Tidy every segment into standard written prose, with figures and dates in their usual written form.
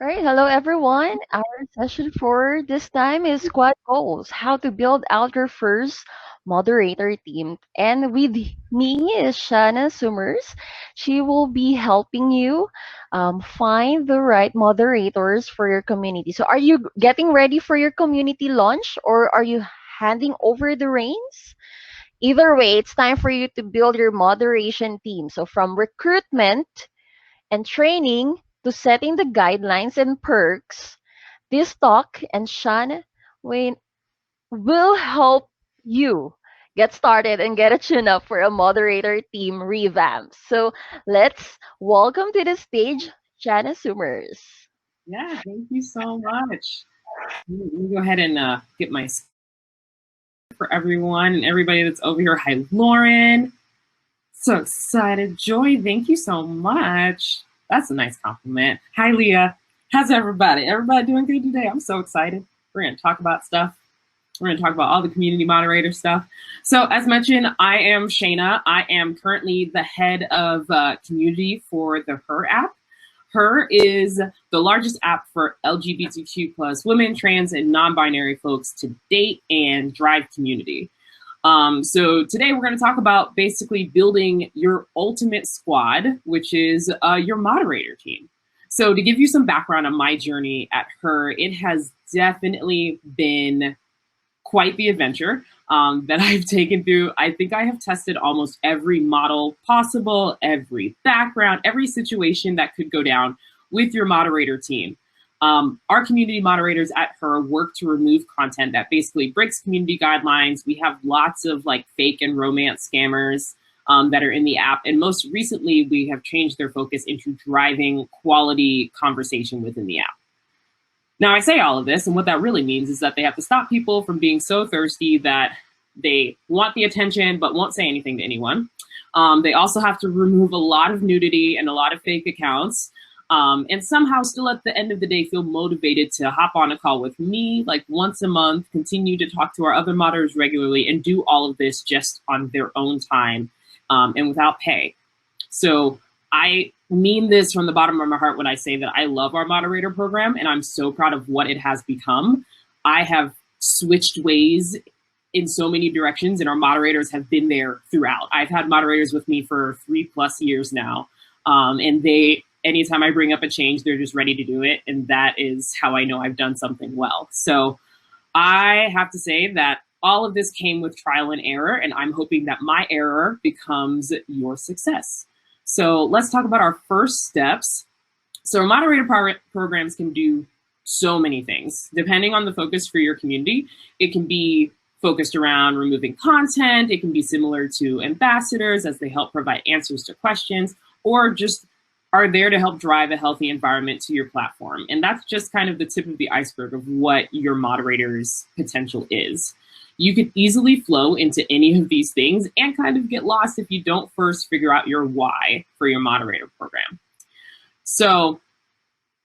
All right, hello everyone. Our session for this time is squad goals, how to build out your first moderator team. And with me is Shana Summers. She will be helping you find the right moderators for your community. So, are you getting ready for your community launch or are you handing over the reins? Either way, it's time for you to build your moderation team. So, from recruitment and training to setting the guidelines and perks, this talk and Sean Wayne will help you get started and get a tune up for a moderator team revamp. So let's welcome to the stage Jana Summers. Yeah, thank you so much. Let me go ahead and get my for everyone and everybody that's over here. Hi, Lauren. So excited. Joy, thank you so much. That's a nice compliment. Hi, Leah. How's everybody? Everybody doing good today? I'm so excited. We're going to talk about stuff. We're going to talk about all the community moderator stuff. So as mentioned, I am Shana. I am currently the head of community for the Her app. Her is the largest app for LGBTQ plus women, trans, and non-binary folks to date and drive community. So today we're going to talk about basically building your ultimate squad, which is your moderator team. So to give you some background on my journey at Her, it has definitely been quite the adventure that I've taken through. I think I have tested almost every model possible, every background, every situation that could go down with your moderator team. Our community moderators at Her work to remove content that basically breaks community guidelines. We have lots of like fake and romance scammers that are in the app. And most recently, we have changed their focus into driving quality conversation within the app. Now, I say all of this, and what that really means is that they have to stop people from being so thirsty that they want the attention but won't say anything to anyone. They also have to remove a lot of nudity and a lot of fake accounts. And somehow still at the end of the day feel motivated to hop on a call with me like once a month, continue to talk to our other moderators regularly, and do all of this just on their own time and without pay. So I mean this from the bottom of my heart when I say that I love our moderator program and I'm so proud of what it has become. I have switched ways in so many directions and our moderators have been there throughout. I've had moderators with me for 3+ years now. And anytime I bring up a change, they're just ready to do it. And that is how I know I've done something well. So I have to say that all of this came with trial and error, and I'm hoping that my error becomes your success. So let's talk about our first steps. So moderator programs can do so many things. Depending on the focus for your community, it can be focused around removing content. It can be similar to ambassadors as they help provide answers to questions, or just are there to help drive a healthy environment to your platform. And that's just kind of the tip of the iceberg of what your moderator's potential is. You could easily flow into any of these things and kind of get lost if you don't first figure out your why for your moderator program. So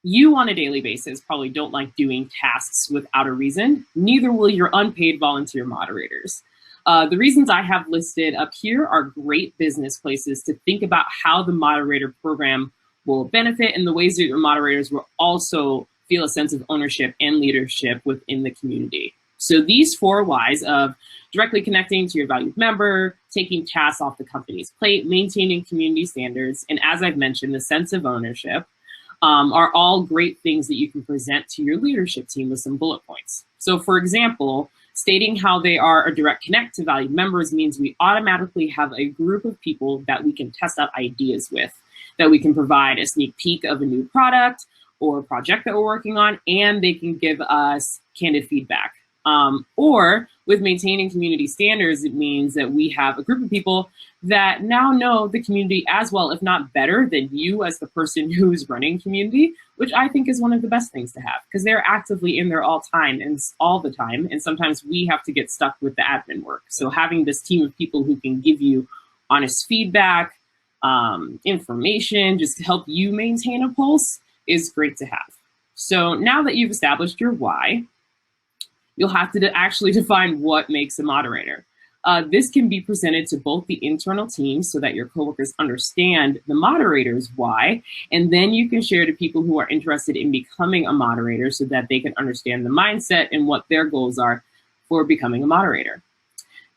you on a daily basis probably don't like doing tasks without a reason. Neither will your unpaid volunteer moderators. The reasons I have listed up here are great business places to think about how the moderator program will benefit and the ways that your moderators will also feel a sense of ownership and leadership within the community. So these 4 whys of directly connecting to your valued member, taking tasks off the company's plate, maintaining community standards, and as I've mentioned, the sense of ownership are all great things that you can present to your leadership team with some bullet points. So for example, stating how they are a direct connect to valued members means we automatically have a group of people that we can test out ideas with, that we can provide a sneak peek of a new product or project that we're working on, and they can give us candid feedback. Or with maintaining community standards, it means that we have a group of people that now know the community as well, if not better than you as the person who's running community, which I think is one of the best things to have because they're actively in there all the time. And sometimes we have to get stuck with the admin work. So having this team of people who can give you honest feedback, information, just to help you maintain a pulse is great to have. So now that you've established your why, you'll have to actually define what makes a moderator. This can be presented to both the internal teams so that your coworkers understand the moderator's why, and then you can share to people who are interested in becoming a moderator so that they can understand the mindset and what their goals are for becoming a moderator.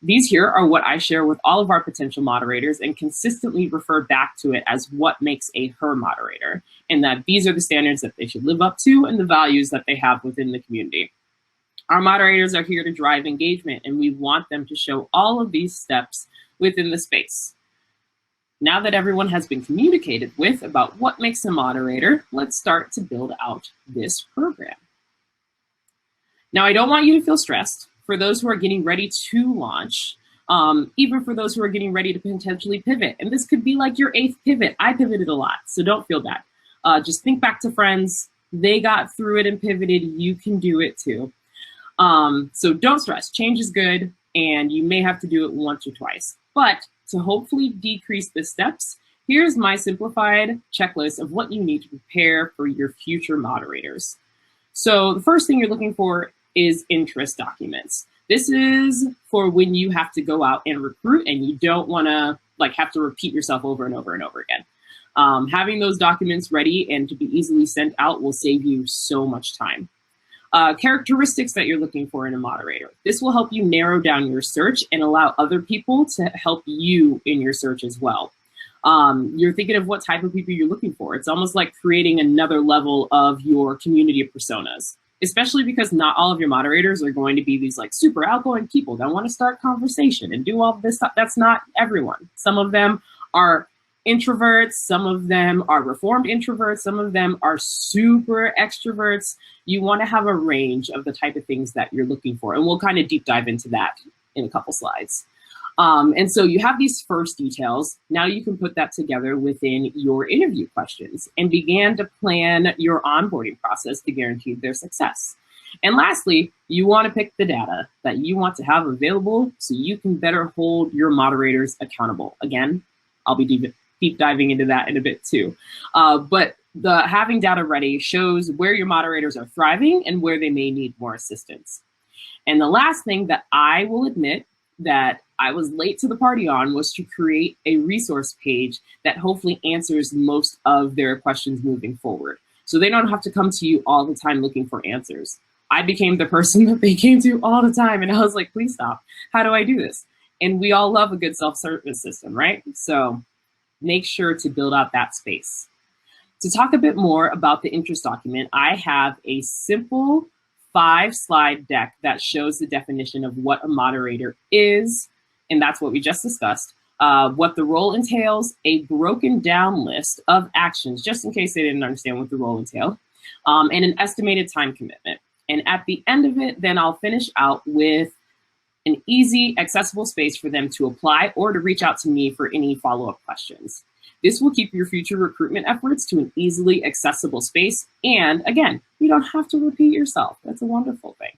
These here are what I share with all of our potential moderators and consistently refer back to it as what makes a her moderator, and that these are the standards that they should live up to and the values that they have within the community. Our moderators are here to drive engagement, and we want them to show all of these steps within the space. Now that everyone has been communicated with about what makes a moderator, let's start to build out this program. Now, I don't want you to feel stressed. For those who are getting ready to launch, even for those who are getting ready to potentially pivot. And this could be like your 8th pivot. I pivoted a lot, so don't feel bad. Just think back to friends. They got through it and pivoted. You can do it too. So don't stress. Change is good, and you may have to do it once or twice. But to hopefully decrease the steps, here's my simplified checklist of what you need to prepare for your future moderators. So the first thing you're looking for is interest documents. This is for when you have to go out and recruit and you don't want to have to repeat yourself over and over and over again. Having those documents ready and to be easily sent out will save you so much time. Characteristics that you're looking for in a moderator. This will help you narrow down your search and allow other people to help you in your search as well. You're thinking of what type of people you're looking for. It's almost like creating another level of your community of personas, especially because not all of your moderators are going to be these super outgoing people that want to start conversation and do all this stuff. That's not everyone. Some of them are introverts, some of them are reformed introverts, some of them are super extroverts. You want to have a range of the type of things that you're looking for, and we'll kind of deep dive into that in a couple slides. And so you have these first details. Now you can put that together within your interview questions and begin to plan your onboarding process to guarantee their success. And lastly, you want to pick the data that you want to have available so you can better hold your moderators accountable. Again, I'll be deep diving into that in a bit too. But having data ready shows where your moderators are thriving and where they may need more assistance. And the last thing that I will admit that I was late to the party on was to create a resource page that hopefully answers most of their questions moving forward. So they don't have to come to you all the time looking for answers. I became the person that they came to all the time, and I was like, please stop. How do I do this? And we all love a good self-service system, right? So make sure to build out that space. To talk a bit more about the interest document, I have a simple 5-slide deck that shows the definition of what a moderator is, and that's what we just discussed, what the role entails, a broken down list of actions, just in case they didn't understand what the role entailed, and an estimated time commitment. And at the end of it, then I'll finish out with an easy, accessible space for them to apply or to reach out to me for any follow-up questions. This will keep your future recruitment efforts to an easily accessible space. And again, you don't have to repeat yourself. That's a wonderful thing.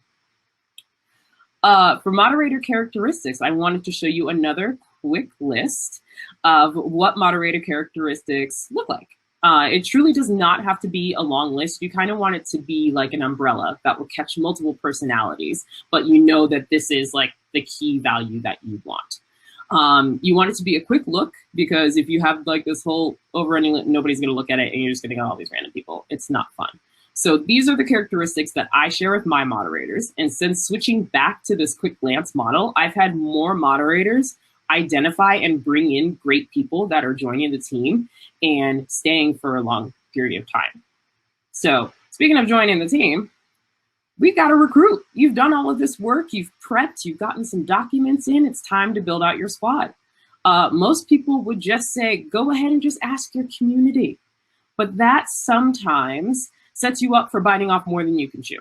For moderator characteristics, I wanted to show you another quick list of what moderator characteristics look like. It truly does not have to be a long list. You kind of want it to be like an umbrella that will catch multiple personalities, but you know that this is like the key value that you want. You want it to be a quick look, because if you have like this whole overrunning, nobody's going to look at it and you're just going to get all these random people. It's not fun. So these are the characteristics that I share with my moderators. And since switching back to this quick glance model, I've had more moderators identify and bring in great people that are joining the team and staying for a long period of time. So speaking of joining the team, we've got to recruit. You've done all of this work, you've prepped, you've gotten some documents in, it's time to build out your squad. Most people would just say, go ahead and just ask your community. But that sometimes sets you up for biting off more than you can chew.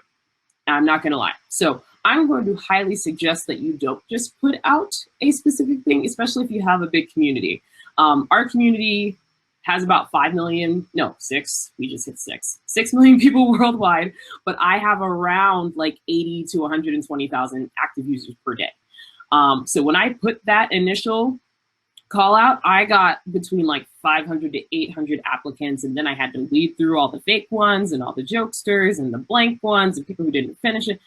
I'm not gonna lie. So I'm going to highly suggest that you don't just put out a specific thing, especially if you have a big community. Our community has about 5 million, no, 6, we just hit 6 million people worldwide, but I have around like 80 to 120,000 active users per day. So when I put that initial call out, I got between like 500 to 800 applicants, and then I had to weed through all the fake ones and all the jokesters and the blank ones and people who didn't finish it.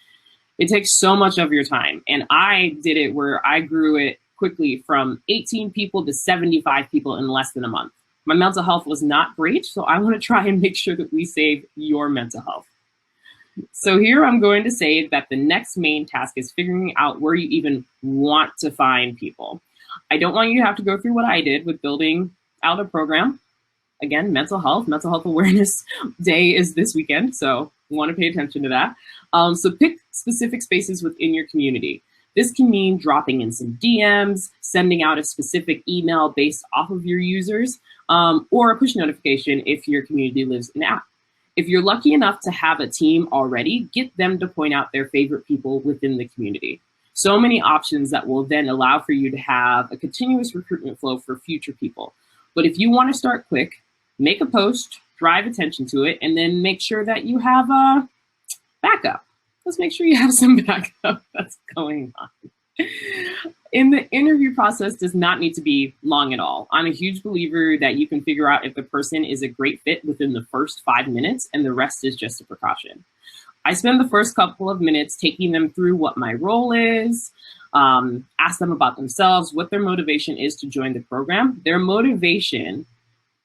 It takes so much of your time. And I did it where I grew it quickly from 18 people to 75 people in less than a month. My mental health was not great, so I want to try and make sure that we save your mental health. So here I'm going to say that the next main task is figuring out where you even want to find people. I don't want you to have to go through what I did with building out a program. Again, mental health awareness day is this weekend, so you want to pay attention to that. So pick specific spaces within your community. This can mean dropping in some DMs, sending out a specific email based off of your users, or a push notification if your community lives in an app. If you're lucky enough to have a team already, get them to point out their favorite people within the community. So many options that will then allow for you to have a continuous recruitment flow for future people. But if you want to start quick, make a post, drive attention to it, and then make sure that you have a backup. Let's make sure you have some backup that's going on. In the interview process does not need to be long at all. I'm a huge believer that you can figure out if the person is a great fit within the first 5 minutes, and the rest is just a precaution. I spend the first couple of minutes taking them through what my role is, ask them about themselves, what their motivation is to join the program. Their motivation,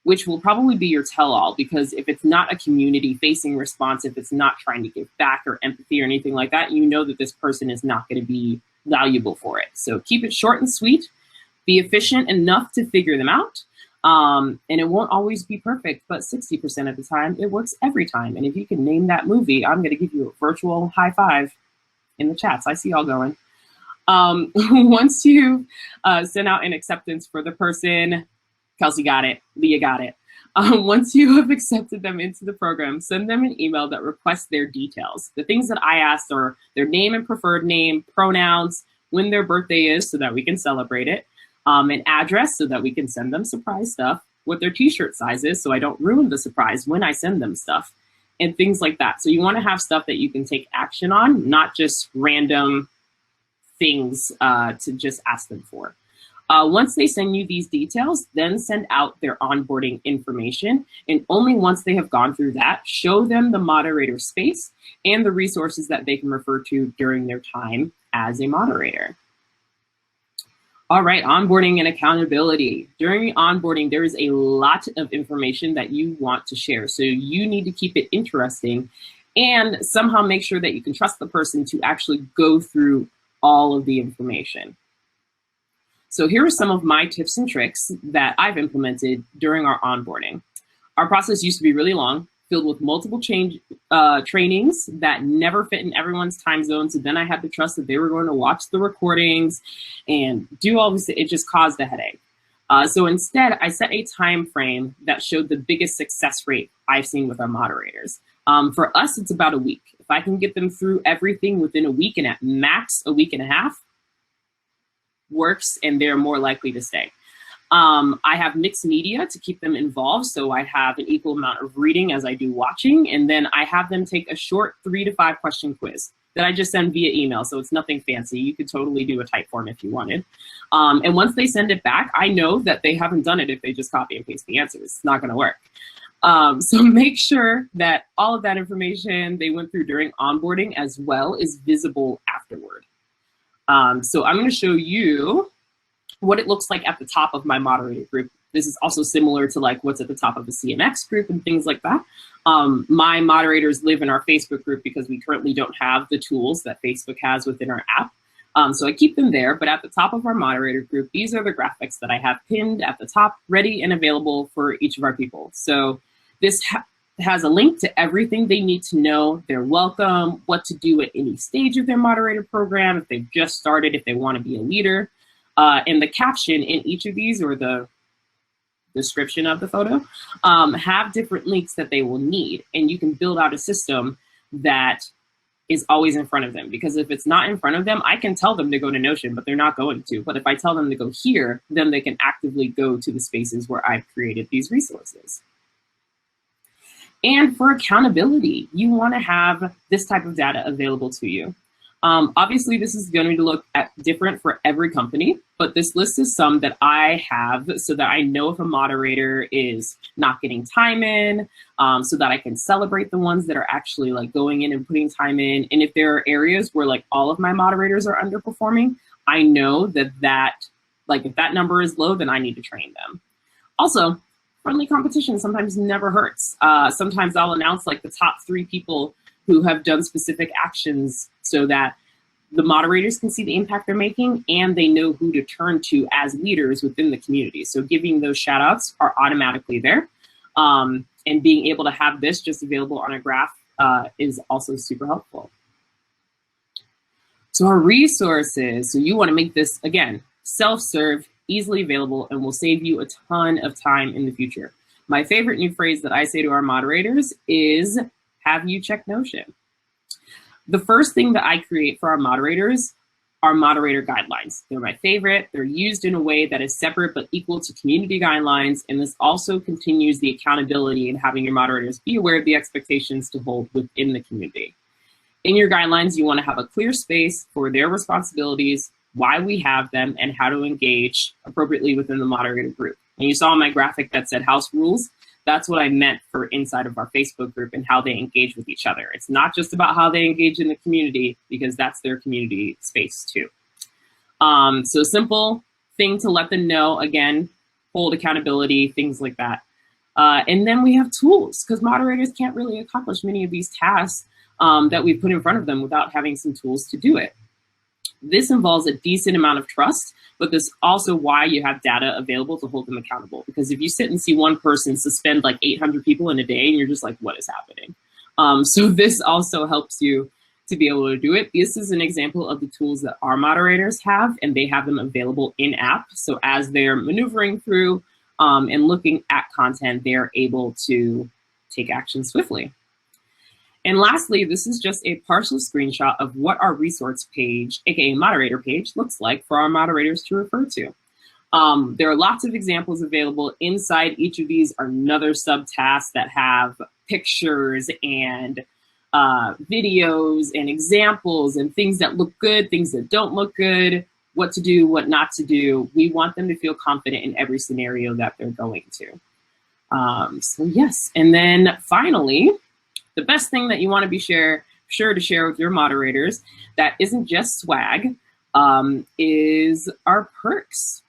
which will probably be your tell-all, because if it's not a community-facing response, if it's not trying to give back or empathy or anything like that, you know that this person is not going to be valuable for it. So keep it short and sweet, be efficient enough to figure them out. And it won't always be perfect, but 60% of the time, it works every time. And if you can name that movie, I'm going to give you a virtual high five in the chats. I see y'all going. Once you send out an acceptance for the person, Kelsey got it, Leah got it. Once you have accepted them into the program, send them an email that requests their details. The things that I asked are their name and preferred name, pronouns, when their birthday is so that we can celebrate it, an address so that we can send them surprise stuff, what their t-shirt size is so I don't ruin the surprise when I send them stuff, and things like that. So you want to have stuff that you can take action on, not just random things to just ask them for. Once they send you these details, then send out their onboarding information. And only once they have gone through that, show them the moderator space and the resources that they can refer to during their time as a moderator. All right, onboarding and accountability. During onboarding, there is a lot of information that you want to share. So you need to keep it interesting and somehow make sure that you can trust the person to actually go through all of the information. So here are some of my tips and tricks that I've implemented during our onboarding. Our process used to be really long, filled with multiple trainings that never fit in everyone's time zone. So then I had to trust that they were going to watch the recordings and do all this. It just caused a headache. So instead, I set a time frame that showed the biggest success rate I've seen with our moderators. For us, it's about a week. If I can get them through everything within a week and at max a week and a half, works, and they're more likely to stay. I have mixed media to keep them involved, so I have an equal amount of reading as I do watching, and then I have them take a short 3 to 5 question quiz that I just send via email, so it's nothing fancy. You could totally do a type form if you wanted. And once they send it back, I know that they haven't done it if they just copy and paste the answers. It's not going to work. So make sure that all of that information they went through during onboarding as well is visible afterward. So I'm going to show you what it looks like at the top of my moderator group. This is also similar to like what's at the top of the CMX group and things like that. My moderators live in our Facebook group because we currently don't have the tools that Facebook has within our app. So I keep them there, but at the top of our moderator group, these are the graphics that I have pinned at the top, ready and available for each of our people. So this has a link to everything they need to know. They're welcome, what to do at any stage of their moderator program, if they've just started, if they want to be a leader. And the caption in each of these, or the description of the photo, have different links that they will need. And you can build out a system that is always in front of them. Because if it's not in front of them, I can tell them to go to Notion, but they're not going to. But if I tell them to go here, then they can actively go to the spaces where I've created these resources. And for accountability, you want to have this type of data available to you. Obviously, this is going to look different for every company, but this list is some that I have so that I know if a moderator is not getting time in, so that I can celebrate the ones that are actually like going in and putting time in. And if there are areas where like all of my moderators are underperforming, I know that like if that number is low, then I need to train them. Also, friendly competition sometimes never hurts. Sometimes I'll announce like the top 3 people who have done specific actions so that the moderators can see the impact they're making and they know who to turn to as leaders within the community. So giving those shout outs are automatically there. And being able to have this just available on a graph is also super helpful. So our resources, so you want to make this, again, self-serve, easily available, and will save you a ton of time in the future. My favorite new phrase that I say to our moderators is, have you checked Notion? The first thing that I create for our moderators are moderator guidelines. They're my favorite. They're used in a way that is separate but equal to community guidelines, and this also continues the accountability in having your moderators be aware of the expectations to hold within the community. In your guidelines, you want to have a clear space for their responsibilities, why we have them, and how to engage appropriately within the moderator group. And you saw my graphic that said house rules. That's what I meant for inside of our Facebook group and how they engage with each other. It's not just about how they engage in the community, because that's their community space too. So simple thing to let them know, again, hold accountability, things like that. And then we have tools, because moderators can't really accomplish many of these tasks that we put in front of them without having some tools to do it. This involves a decent amount of trust, but this is also why you have data available to hold them accountable. Because if you sit and see one person suspend like 800 people in a day, and you're just like, what is happening? So this also helps you to be able to do it. This is an example of the tools that our moderators have, and they have them available in app. So as they're maneuvering through and looking at content, they're able to take action swiftly. And lastly, this is just a partial screenshot of what our resource page, aka moderator page, looks like for our moderators to refer to. There are lots of examples available. Inside each of these are another subtasks that have pictures and videos and examples and things that look good, things that don't look good, what to do, what not to do. We want them to feel confident in every scenario that they're going to. So yes, and then finally, the best thing that you want to be sure to share with your moderators that isn't just swag is our perks.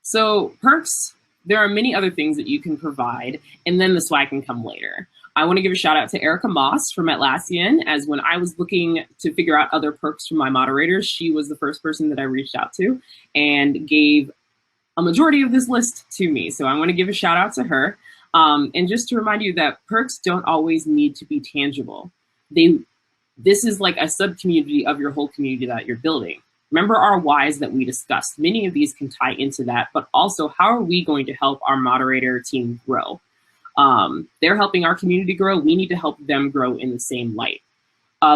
So perks, there are many other things that you can provide, and then the swag can come later. I want to give a shout out to Erica Moss from Atlassian, as when I was looking to figure out other perks for my moderators, she was the first person that I reached out to and gave a majority of this list to me. So I want to give a shout out to her. And just to remind you that perks don't always need to be tangible. This is like a sub-community of your whole community that you're building. Remember our whys that we discussed. Many of these can tie into that, but also how are we going to help our moderator team grow? They're helping our community grow. We need to help them grow in the same light.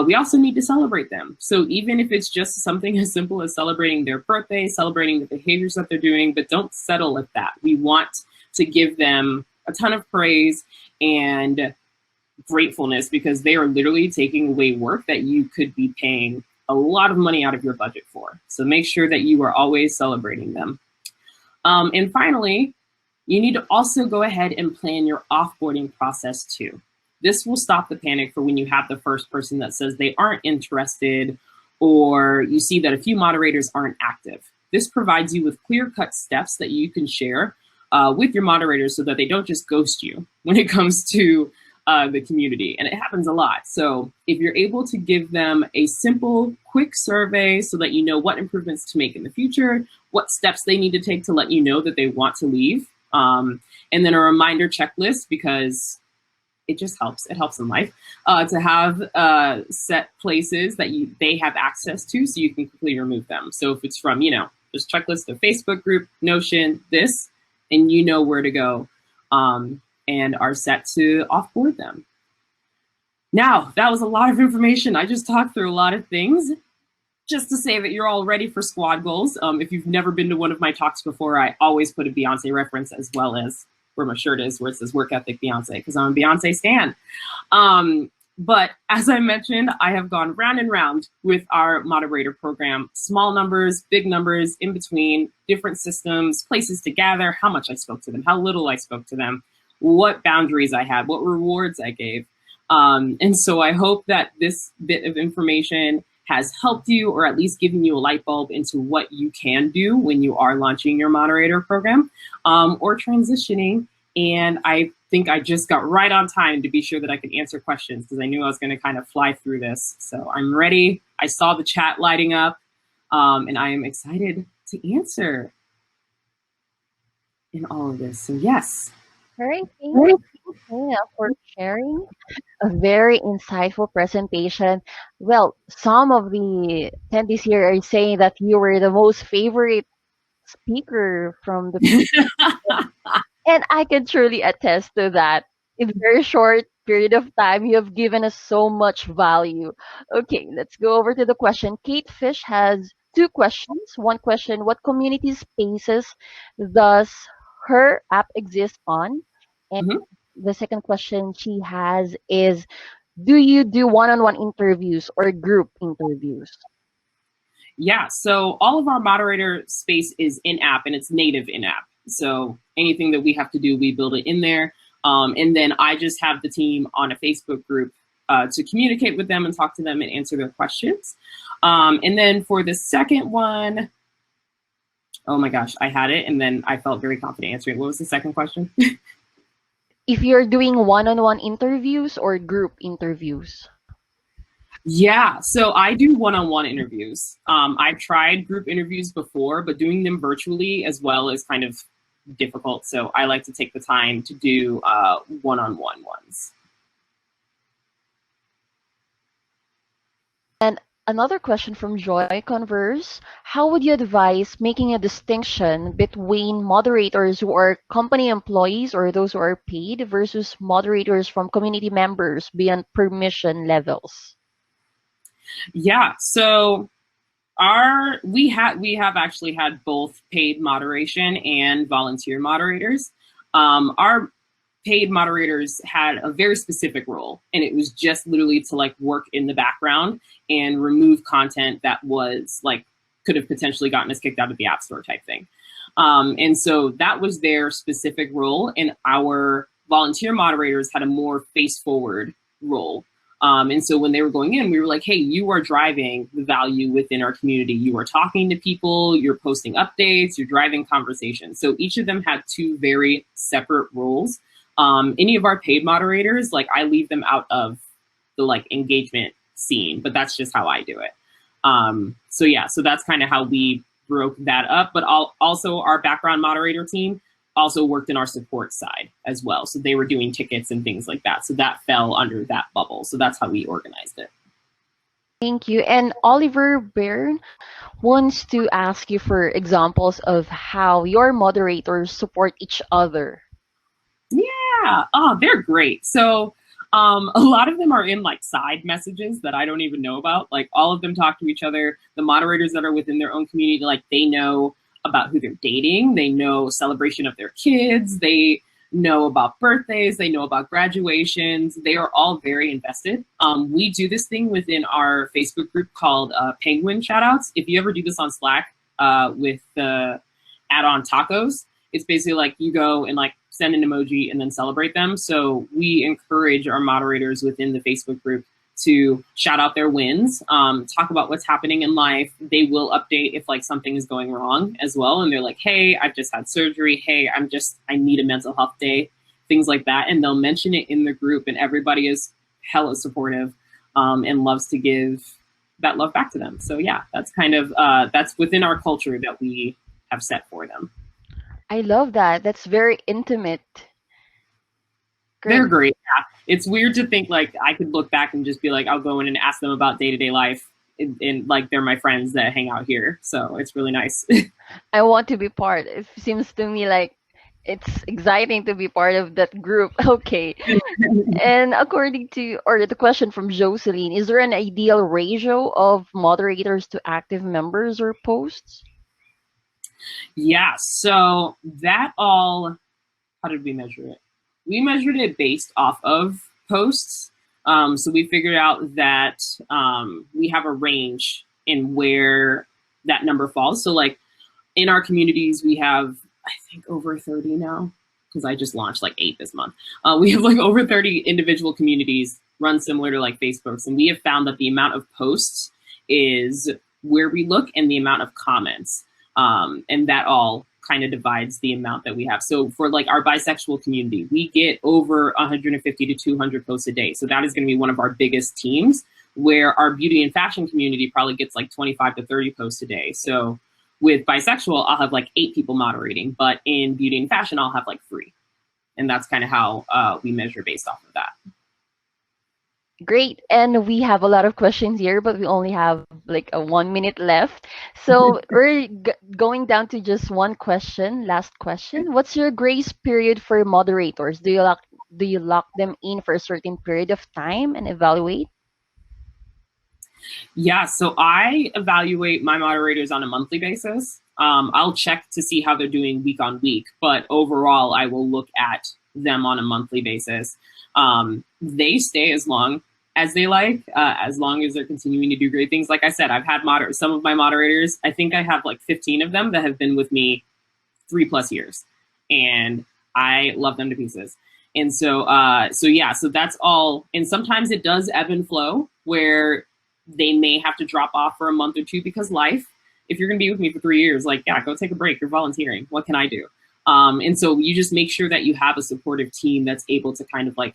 We also need to celebrate them. So even if it's just something as simple as celebrating their birthday, celebrating the behaviors that they're doing, but don't settle at that. We want to give them a ton of praise and gratefulness, because they are literally taking away work that you could be paying a lot of money out of your budget for. So make sure that you are always celebrating them. And finally, you need to also go ahead and plan your offboarding process too. This will stop the panic for when you have the first person that says they aren't interested, or you see that a few moderators aren't active. This provides you with clear-cut steps that you can share with your moderators so that they don't just ghost you when it comes to the community. And it happens a lot. So if you're able to give them a simple, quick survey so that you know what improvements to make in the future, what steps they need to take to let you know that they want to leave, and then a reminder checklist, because it just helps. It helps in life to have set places that they have access to so you can quickly remove them. So if it's from, this checklist of Facebook group, Notion, this, and you know where to go and are set to offboard them. Now, that was a lot of information. I just talked through a lot of things just to say that you're all ready for squad goals. If you've never been to one of my talks before, I always put a Beyonce reference, as well as where my shirt is, where it says work ethic Beyonce, because I'm a Beyonce stan. But as I mentioned, I have gone round and round with our moderator program. Small numbers, big numbers, in between, different systems, places to gather, how much I spoke to them, how little I spoke to them, what boundaries I had, what rewards I gave. And so I hope that this bit of information has helped you, or at least given you a light bulb into what you can do when you are launching your moderator program, or transitioning. And I think I just got right on time to be sure that I could answer questions, because I knew I was going to kind of fly through this. So I'm ready. I saw the chat lighting up, and I am excited to answer in all of this. So yes. All right, thank you, Tina, for sharing a very insightful presentation. Well, some of the attendees here are saying that you were the most favorite speaker from the and I can truly attest to that. In a very short period of time, you have given us so much value. Okay, let's go over to the question. Kate Fish has two questions. One question, what community spaces does her app exist on? And Mhm. the second question she has is, do you do one-on-one interviews or group interviews? Yeah, so all of our moderator space is in-app, and it's native in-app. So anything that we have to do, we build it in there. And then I just have the team on a Facebook group to communicate with them and talk to them and answer their questions. And then for the second one, oh my gosh, I had it, and then I felt very confident answering it. What was the second question? If you're doing one-on-one interviews or group interviews? Yeah, so I do one-on-one interviews. I've tried group interviews before, but doing them virtually as well is kind of difficult. So I like to take the time to do one-on-one ones. And another question from Joy Converse. How would you advise making a distinction between moderators who are company employees or those who are paid versus moderators from community members beyond permission levels? Yeah, so we have actually had both paid moderation and volunteer moderators. Our paid moderators had a very specific role, and it was just literally to like work in the background and remove content that was like could have potentially gotten us kicked out of the App Store type thing. And so that was their specific role, and our volunteer moderators had a more face forward role. And so when they were going in, we were like, hey, you are driving the value within our community. You are talking to people, you're posting updates, you're driving conversations. So each of them had two very separate roles. Any of our paid moderators, like I leave them out of the like engagement scene, but that's just how I do it. So yeah, so that's kind of how we broke that up. But also our background moderator team also worked in our support side as well. So they were doing tickets and things like that. So that fell under that bubble. So that's how we organized it. Thank you. And Oliver Byrne wants to ask you for examples of how your moderators support each other. Yeah. Oh, they're great. So a lot of them are in like side messages that I don't even know about. Like all of them talk to each other. The moderators that are within their own community, like they know about who they're dating. They know celebration of their kids. They know about birthdays. They know about graduations. They are all very invested. We do this thing within our Facebook group called Penguin Shoutouts. If you ever do this on Slack with the add-on tacos, it's basically like you go and like send an emoji and then celebrate them. So we encourage our moderators within the Facebook group to shout out their wins, talk about what's happening in life. They will update if like something is going wrong as well. And they're like, hey, I've just had surgery. Hey, I need a mental health day, things like that. And they'll mention it in the group, and everybody is hella supportive and loves to give that love back to them. So yeah, that's kind of, that's within our culture that we have set for them. I love that. That's very intimate. Great. They're great. Yeah. It's weird to think like I could look back and just be like, I'll go in and ask them about day-to-day life, and like they're my friends that hang out here. So it's really nice. I want to be part. It seems to me like it's exciting to be part of that group. Okay. And according to, or the question from Jocelyn, is there an ideal ratio of moderators to active members or posts? Yeah. So that all, how did we measure it? We measured it based off of posts. So we figured out that we have a range in where that number falls. So like in our communities, we have, I think, over 30 now, because I just launched like 8 this month. We have like over 30 individual communities run similar to like Facebook's. And we have found that the amount of posts is where we look and the amount of comments. And that all kind of divides the amount that we have. So for like our bisexual community, we get over 150 to 200 posts a day. So that is going to be one of our biggest teams, where our beauty and fashion community probably gets like 25 to 30 posts a day. So with bisexual, I'll have like 8 people moderating, but in beauty and fashion, I'll have like 3. And that's kind of how we measure based off of that. Great. And we have a lot of questions here, but we only have like a 1 minute left. So we're going down to just one question, last question. What's your grace period for moderators? Do you lock them in for a certain period of time and evaluate? Yeah, so I evaluate my moderators on a monthly basis. I'll check to see how they're doing week on week, but overall, I will look at them on a monthly basis. They stay as long as they like, as long as they're continuing to do great things. Like I said, I've had some of my moderators, I think I have like 15 of them that have been with me 3+ years, and I love them to pieces. And so yeah, so that's all. And sometimes it does ebb and flow, where they may have to drop off for a month or 2 because life. If you're going to be with me for 3 years, like, yeah, go take a break. You're volunteering. What can I do? And so you just make sure that you have a supportive team that's able to kind of like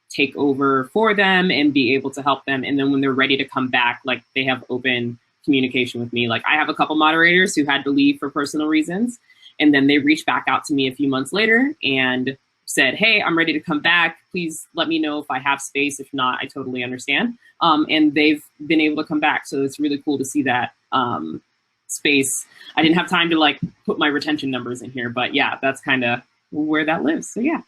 take over for them and be able to help them. And then when they're ready to come back, like they have open communication with me. Like I have a couple moderators who had to leave for personal reasons, and then they reached back out to me a few months later and said, hey, I'm ready to come back. Please let me know if I have space. If not, I totally understand. And they've been able to come back. So it's really cool to see that space. I didn't have time to like put my retention numbers in here, but yeah, that's kind of where that lives. So yeah.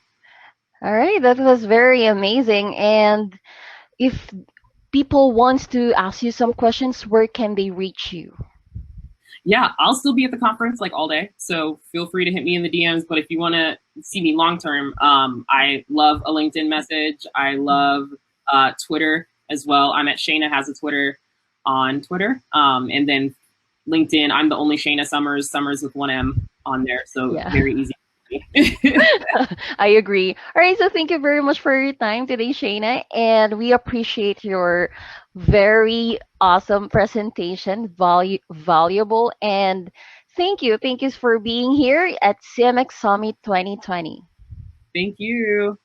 All right, that was very amazing. And if people wants to ask you some questions, where can they reach you? Yeah, I'll still be at the conference like all day. So feel free to hit me in the DMs. But if you want to see me long term, I love a LinkedIn message. I love Twitter as well. I'm at Shana Has a Twitter on Twitter. And then LinkedIn, I'm the only Shana Summers with 1 M on there. So Yeah. very easy. I agree. All right, so thank you very much for your time today, Shana, and we appreciate your very awesome presentation, valuable, and thank you for being here at CMX Summit 2020. Thank you.